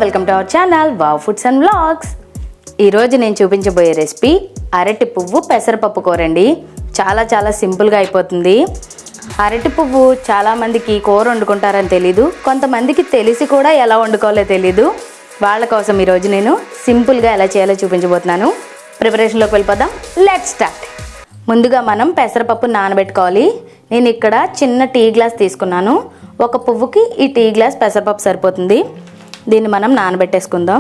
Welcome to our channel wow foods and vlogs. ఈరోజు నేను చూపించబోయే రెసిపీ అరటి పువ్వు పెసరపప్పు కూర అండి. చాలా సింపుల్గా అయిపోతుంది. అరటి పువ్వు చాలామందికి కూర వండుకుంటారని తెలీదు, కొంతమందికి తెలిసి కూడా ఎలా వండుకోవాలో తెలీదు. వాళ్ళ కోసం ఈరోజు నేను సింపుల్గా ఎలా చేయాలో చూపించబోతున్నాను. ప్రిపరేషన్లోకి వెళ్ళిపోదాం. Let's start. ముందుగా మనం పెసరపప్పు నానబెట్టుకోవాలి. నేను ఇక్కడ చిన్న టీ గ్లాస్ తీసుకున్నాను. ఒక పువ్వుకి ఈ టీ గ్లాస్ పెసరపప్పు సరిపోతుంది. దీన్ని మనం నానబెట్టేసుకుందాం.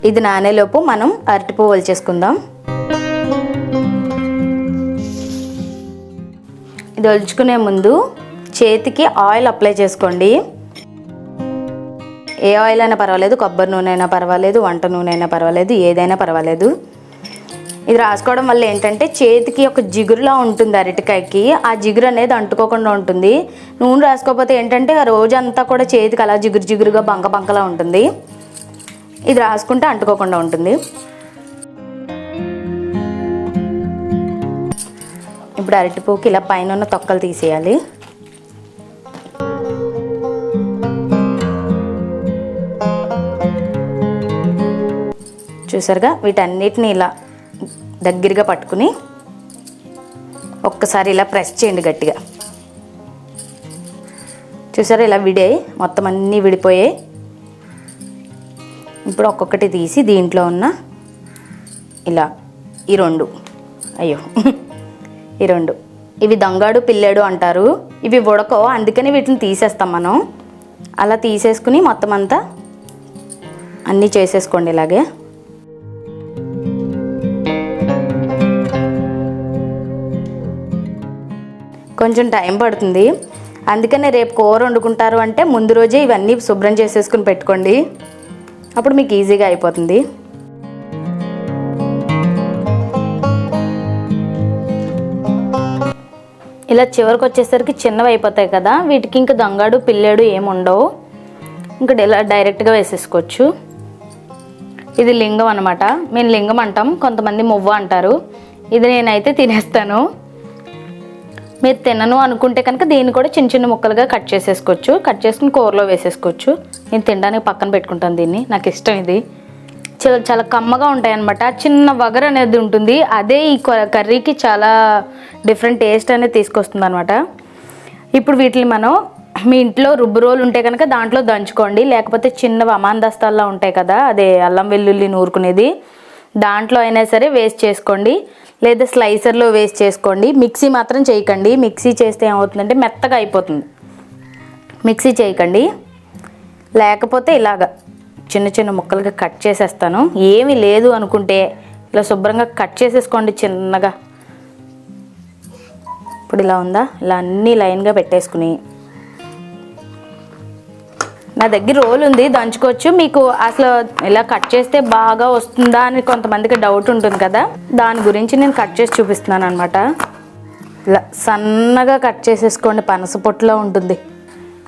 ఇది నానేలోపు మనం అరటి పువ్వు ఒలిచేసుకుందాం. ఇది ఒలుచుకునే ముందు చేతికి ఆయిల్ అప్లై చేసుకోండి. ఏ ఆయిల్ అయినా పర్వాలేదు, కొబ్బరి నూనె అయినా పర్వాలేదు, వంట నూనె అయినా పర్వాలేదు, ఏదైనా పర్వాలేదు. ఇది రాసుకోవడం వల్ల ఏంటంటే చేతికి ఒక జిగురులా ఉంటుంది. అరటికాయకి ఆ జిగురు అనేది అంటుకోకుండా ఉంటుంది. నూనె రాసుకోకపోతే ఏంటంటే ఆ రోజంతా కూడా చేతికి అలా జిగురుగా బంకలా ఉంటుంది. ఇది రాసుకుంటే అంటుకోకుండా ఉంటుంది. ఇప్పుడు అరటి పువ్వుకి ఇలా పైన ఉన్న తొక్కలు తీసేయాలి. చూసారుగా, వీటన్నిటిని ఇలా దగ్గరగా పట్టుకుని ఒక్కసారి ఇలా ప్రెస్ చేయండి గట్టిగా. చూసారా, ఇలా విడాయి, మొత్తం అన్నీ విడిపోయాయి. ఇప్పుడు ఒక్కొక్కటి తీసి దీంట్లో ఉన్న ఇలా ఈ రెండు ఇవి దంగాడు పిల్లేడు అంటారు. ఇవి ఉడకవు, అందుకని వీటిని తీసేస్తాం మనం. అలా తీసేసుకుని మొత్తం అంతా అన్నీ చేసేసుకోండి ఇలాగే. కొంచెం టైం పడుతుంది, అందుకనే రేపు కూర వండుకుంటారు అంటే ముందు రోజే ఇవన్నీ శుభ్రం చేసేసుకుని పెట్టుకోండి. అప్పుడు మీకు ఈజీగా అయిపోతుంది. ఇలా చివరికి వచ్చేసరికి చిన్నవి అయిపోతాయి కదా, వీటికి ఇంకా దంగాడు పిల్లేడు ఏమి ఉండవు. ఇంకా ఇలా డైరెక్ట్గా వేసేసుకోవచ్చు. ఇది లింగం అనమాట. మేము లింగం అంటాం, కొంతమంది మువ్వ అంటారు. ఇది నేనైతే తినేస్తాను. మీరు తినను అనుకుంటే కనుక దీన్ని కూడా చిన్న ముక్కలుగా కట్ చేసేసుకోవచ్చు. కట్ చేసుకుని కూరలో వేసేసుకోవచ్చు. నేను తినడానికి పక్కన పెట్టుకుంటాను దీన్ని, నాకు ఇష్టం. ఇది చాలా కమ్మగా ఉంటాయి అన్నమాట. చిన్న వగర్ అనేది ఉంటుంది, అదే ఈ కర్రీకి చాలా డిఫరెంట్ టేస్ట్ అనేది తీసుకొస్తుంది అనమాట. ఇప్పుడు వీటిని మనం మీ ఇంట్లో రుబ్బు రోలు ఉంటే కనుక దాంట్లో దంచుకోండి, లేకపోతే చిన్న అమాందస్తాల్లో ఉంటాయి కదా, అదే అల్లం వెల్లుల్లి నూరుకునేది, దాంట్లో అయినా సరే వేస్ట్ చేసుకోండి, లేదా స్లైసర్లో వేస్ట్ చేసుకోండి. మిక్సీ మాత్రం చేయకండి. మిక్సీ చేస్తే ఏమవుతుందంటే మెత్తగా అయిపోతుంది. మిక్సీ చేయకండి. లేకపోతే ఇలాగా చిన్న ముక్కలుగా కట్ చేసేస్తాను. ఏమీ లేదు అనుకుంటే ఇలా శుభ్రంగా కట్ చేసేసుకోండి చిన్నగా. ఇప్పుడు ఇలా ఉందా, ఇలా అన్నీ లైన్గా పెట్టేసుకుని, నా దగ్గర రోల్ ఉంది దంచుకోవచ్చు. మీకు అసలు ఇలా కట్ చేస్తే బాగా వస్తుందా అని కొంతమందికి డౌట్ ఉంటుంది కదా, దాని గురించి నేను కట్ చేసి చూపిస్తున్నాను అనమాట. ఇలా సన్నగా కట్ చేసేసుకోండి, పనస పొట్టులో ఉంటుంది.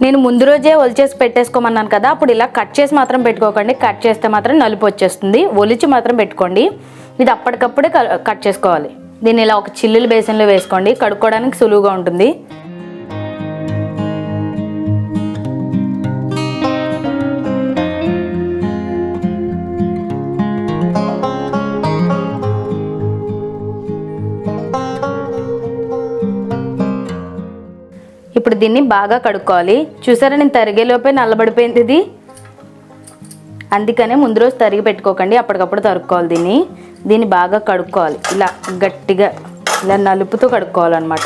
నేను ముందు రోజే ఒలిచేసి పెట్టేసుకోమన్నాను కదా, అప్పుడు ఇలా కట్ చేసి మాత్రం పెట్టుకోకండి. కట్ చేస్తే మాత్రం నలుపు వచ్చేస్తుంది. ఒలిచి మాత్రం పెట్టుకోండి. ఇది అప్పటికప్పుడే కట్ చేసుకోవాలి. దీన్ని ఇలా ఒక చిల్లుల బేసిన్లో వేసుకోండి, కడుక్కోవడానికి సులువుగా ఉంటుంది. ఇప్పుడు దీన్ని బాగా కడుక్కోవాలి. చూసారా, నేను తరిగేలోపే నల్లబడిపోయింది ఇది. అందుకనే ముందు రోజు తరిగి పెట్టుకోకండి, అప్పటికప్పుడు తరుక్కోవాలి. దీన్ని బాగా కడుక్కోవాలి. ఇలా గట్టిగా ఇలా నలుపుతూ కడుక్కోవాలన్నమాట.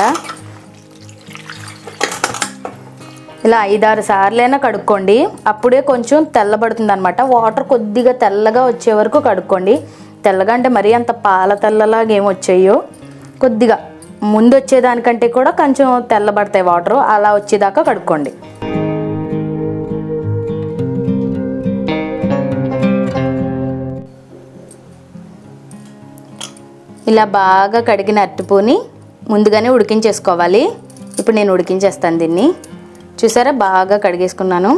ఇలా 5-6 సార్లైనా కడుక్కోండి, అప్పుడే కొంచెం తెల్లబడుతుంది అనమాట. వాటర్ కొద్దిగా తెల్లగా వచ్చే వరకు కడుక్కోండి. తెల్లగా అంటే మరీ అంత పాల తెల్లలాగా ఏమి వచ్చాయో, కొద్దిగా ముందు వచ్చేదానికంటే కూడా కొంచెం తెల్లబడతాయి వాటరు, అలా వచ్చేదాకా కడుక్కోండి. ఇలా బాగా కడిగిన అరటిపువ్వుని ముందుగానే ఉడికించేసుకోవాలి. ఇప్పుడు నేను ఉడికించేస్తాను దీన్ని. చూసారా, బాగా కడిగేసుకున్నాను.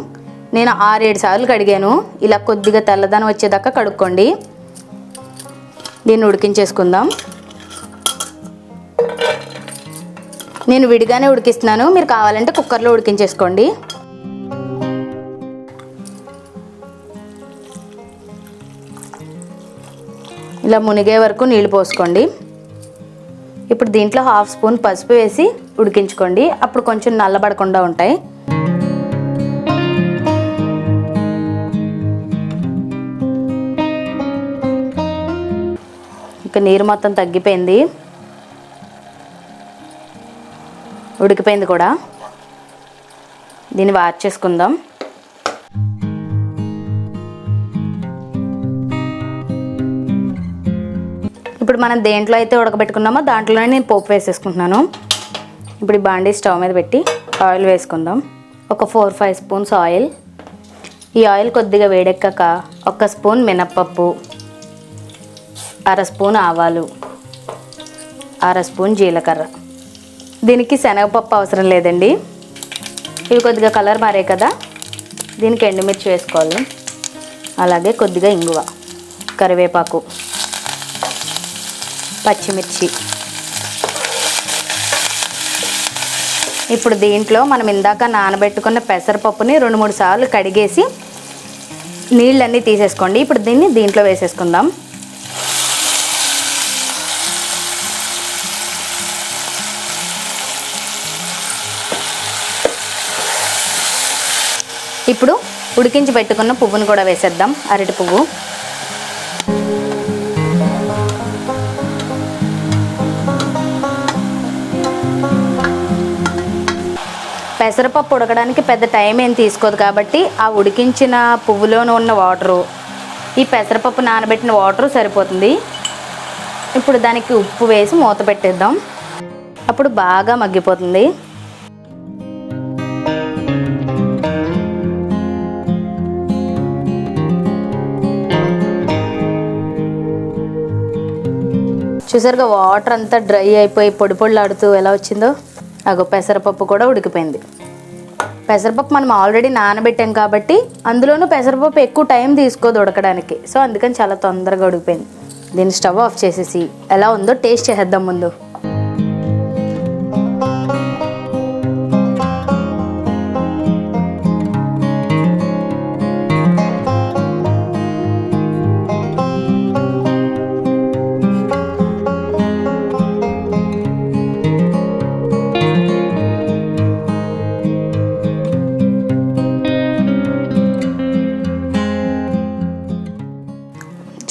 నేను 6-7 సార్లు కడిగాను. ఇలా కొద్దిగా తెల్లదనం వచ్చేదాకా కడుక్కోండి. దీన్ని ఉడికించేసుకుందాం. నేను విడిగానే ఉడికిస్తున్నాను, మీరు కావాలంటే కుక్కర్లో ఉడికించేసుకోండి. ఇలా మునిగే వరకు నీళ్ళు పోసుకోండి. ఇప్పుడు దీంట్లో 1/2 స్పూన్ పసుపు వేసి ఉడికించుకోండి, అప్పుడు కొంచెం నల్లబడకుండా ఉంటాయి. ఇక నీరు మొత్తం తగ్గిపోయింది, ఉడికిపోయింది కూడా. దీన్ని వార్చేసుకుందాం. ఇప్పుడు మనం దేంట్లో అయితే ఉడకబెట్టుకున్నామో దాంట్లోనే నేను పోపు వేసేసుకుంటున్నాను. ఇప్పుడు ఈ బాండీ స్టవ్ మీద పెట్టి ఆయిల్ వేసుకుందాం. ఒక 4-5 స్పూన్స్ ఆయిల్. ఈ ఆయిల్ కొద్దిగా వేడెక్కాక 1 స్పూన్ మినప్పప్పు, 1/2 స్పూన్ ఆవాలు, 1/2 స్పూన్ జీలకర్ర. దీనికి శనగపప్పు అవసరం లేదండి. ఇవి కొద్దిగా కలర్ మారే కదా, దీనికి ఎండుమిర్చి వేసుకోవాలి. అలాగే కొద్దిగా ఇంగువ, కరివేపాకు, పచ్చిమిర్చి. ఇప్పుడు దీంట్లో మనం ఇందాక నానబెట్టుకున్న పెసరపప్పుని 2-3 సార్లు కడిగేసి నీళ్ళన్నీ తీసేసుకోండి. ఇప్పుడు దీన్ని దీంట్లో వేసేసుకుందాం. ఇప్పుడు ఉడికించి పెట్టుకున్న పువ్వును కూడా వేసేద్దాం, అరటి పువ్వు. పెసరపప్పు ఉడకడానికి పెద్ద టైం ఏం తీసుకోదు కాబట్టి ఆ ఉడికించిన పువ్వులోనే ఉన్న వాటరు, ఈ పెసరపప్పు నానబెట్టిన వాటరు సరిపోతుంది. ఇప్పుడు దానికి ఉప్పు వేసి మూత పెట్టేద్దాం, అప్పుడు బాగా మగ్గిపోతుంది. చూసారుగా వాటర్ అంతా డ్రై అయిపోయి పొడి పొడిలాడుతూ ఎలా వచ్చిందో. అగో పెసరపప్పు కూడా ఉడికిపోయింది. పెసరపప్పు మనం ఆల్రెడీ నానబెట్టాం కాబట్టి అందులోనూ పెసరపప్పు ఎక్కువ టైం తీసుకోదు ఉడకడానికి, సో అందుకని చాలా తొందరగా ఉడికిపోయింది. దీన్ని స్టవ్ ఆఫ్ చేసేసి ఎలా ఉందో టేస్ట్ చేసేద్దాం ముందు.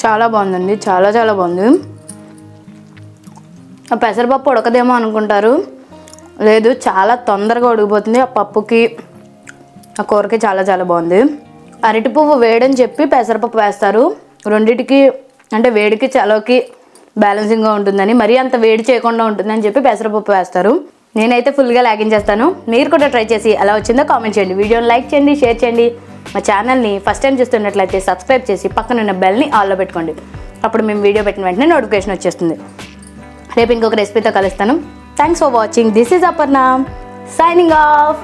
చాలా బాగుందండి, చాలా చాలా బాగుంది. ఆ పెసరపప్పు ఉడకదేమో అనుకుంటారు, లేదు చాలా తొందరగా ఉడికిపోతుంది. ఆ పప్పుకి ఆ కూరకి చాలా చాలా బాగుంది. అరటి పువ్వు వేడని చెప్పి పెసరపప్పు వేస్తారు, రెండిటికి అంటే వేడికి చలవకి బ్యాలెన్సింగ్గా ఉంటుందని, మరీ అంత వేడి చేయకుండా ఉంటుందని చెప్పి పెసరపప్పు వేస్తారు. నేనైతే ఫుల్గా లాగించేస్తాను. మీరు కూడా ట్రై చేసి ఎలా వచ్చిందో కామెంట్ చేయండి. వీడియోని లైక్ చేయండి, షేర్ చేయండి. మా ఛానల్ని ఫస్ట్ టైం చూస్తున్నట్లయితే సబ్స్క్రైబ్ చేసి పక్కనున్న బెల్ని ఆల్లో పెట్టుకోండి, అప్పుడు మేము వీడియో పెట్టిన వెంటనే నోటిఫికేషన్ వచ్చేస్తుంది. రేపు ఇంకొక రెసిపీతో కలుస్తాను. Thanks for watching. This is Aparna signing off.